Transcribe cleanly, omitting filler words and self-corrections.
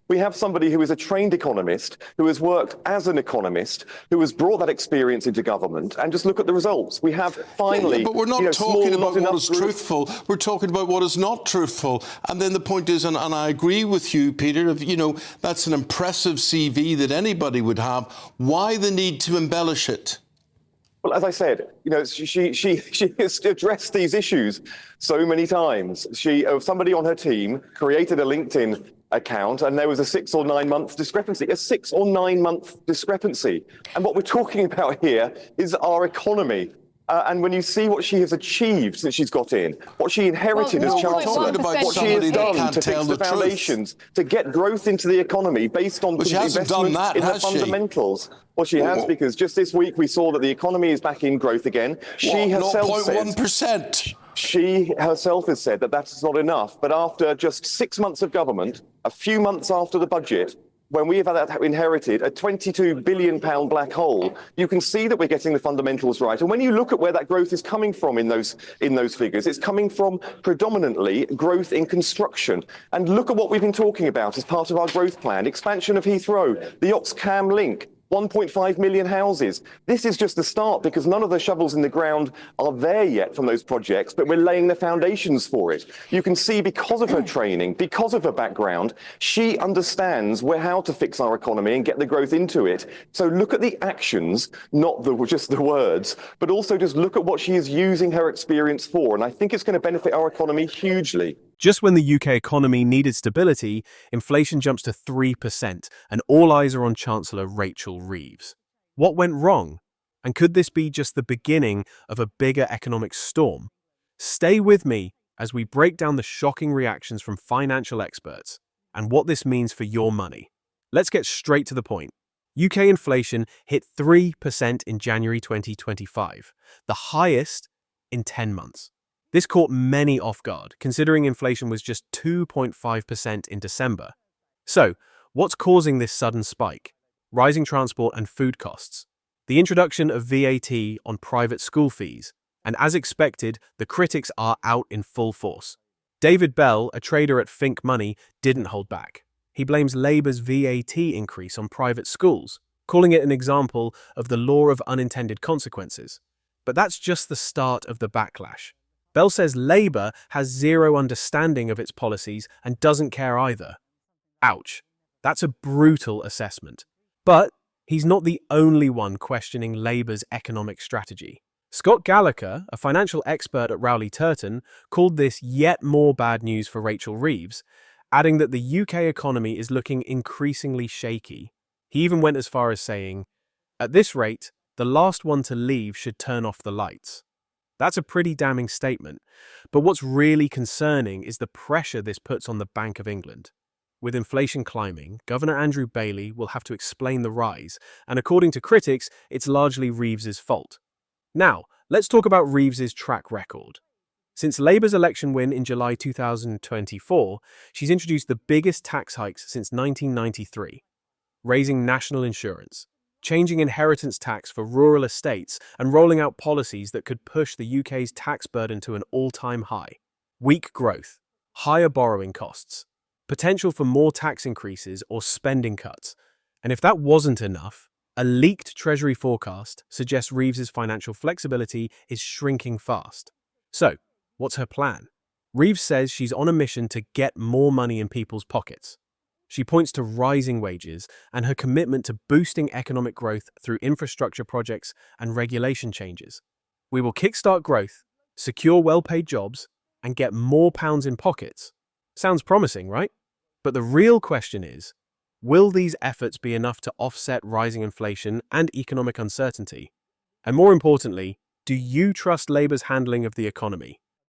We have somebody who is a trained economist, who has worked as an economist, who has brought that experience into government, and just look at the results. We have finally... but we're not talking about what is truthful. We're talking about what is not truthful. And then the point is, and I agree with you, Peter, that's an impressive CV that anybody would have. Why the need to embellish it? Well, as I said, she has addressed these issues so many times. Somebody on her team created a LinkedIn account, and there was a 6 or 9 month discrepancy, a 6 or 9 month discrepancy. And what we're talking about here is our economy. And when you see what she has achieved since she's got in, what she inherited as Chancellor, what she has done to fix the foundations, to get growth into the economy based on investment in the fundamentals. Well, she has, because just this week we saw that the economy is back in growth again. She herself says 0.1%. She herself has said that that's not enough. But after just 6 months of government, a few months after the budget, when we have inherited a £22 billion black hole, you can see that we're getting the fundamentals right. And when you look at where that growth is coming from in those figures, it's coming from predominantly growth in construction. And look at what we've been talking about as part of our growth plan: expansion of Heathrow, the Oxcam link, 1.5 million houses. This is just the start, because none of the shovels in the ground are there yet from those projects, but we're laying the foundations for it. You can see, because of her training, because of her background, she understands how to fix our economy and get the growth into it. So look at the actions, not just the words, but also just look at what she is using her experience for. And I think it's going to benefit our economy hugely. Just when the UK economy needed stability, inflation jumps to 3%, and all eyes are on Chancellor Rachel Reeves. What went wrong? And could this be just the beginning of a bigger economic storm? Stay with me as we break down the shocking reactions from financial experts and what this means for your money. Let's get straight to the point. UK inflation hit 3% in January 2025, the highest in 10 months. This caught many off guard, considering inflation was just 2.5% in December. So, what's causing this sudden spike? Rising transport and food costs, the introduction of VAT on private school fees, and as expected, the critics are out in full force. David Bell, a trader at Think Money, didn't hold back. He blames Labour's VAT increase on private schools, calling it an example of the law of unintended consequences. But that's just the start of the backlash. Bell says Labour has zero understanding of its policies and doesn't care either. Ouch. That's a brutal assessment. But he's not the only one questioning Labour's economic strategy. Scott Gallagher, a financial expert at Rowley Turton, called this yet more bad news for Rachel Reeves, adding that the UK economy is looking increasingly shaky. He even went as far as saying, "At this rate, the last one to leave should turn off the lights." That's a pretty damning statement, but what's really concerning is the pressure this puts on the Bank of England. With inflation climbing, Governor Andrew Bailey will have to explain the rise, and according to critics, it's largely Reeves's fault. Now, let's talk about Reeves's track record. Since Labour's election win in July 2024, she's introduced the biggest tax hikes since 1993, raising national insurance, changing inheritance tax for rural estates, and rolling out policies that could push the UK's tax burden to an all-time high. Weak growth, higher borrowing costs, potential for more tax increases or spending cuts. And if that wasn't enough, a leaked Treasury forecast suggests Reeves's financial flexibility is shrinking fast. So, what's her plan? Reeves says she's on a mission to get more money in people's pockets. She points to rising wages and her commitment to boosting economic growth through infrastructure projects and regulation changes. We will kickstart growth, secure well-paid jobs, and get more pounds in pockets. Sounds promising, right? But the real question is, will these efforts be enough to offset rising inflation and economic uncertainty? And more importantly, do you trust Labour's handling of the economy?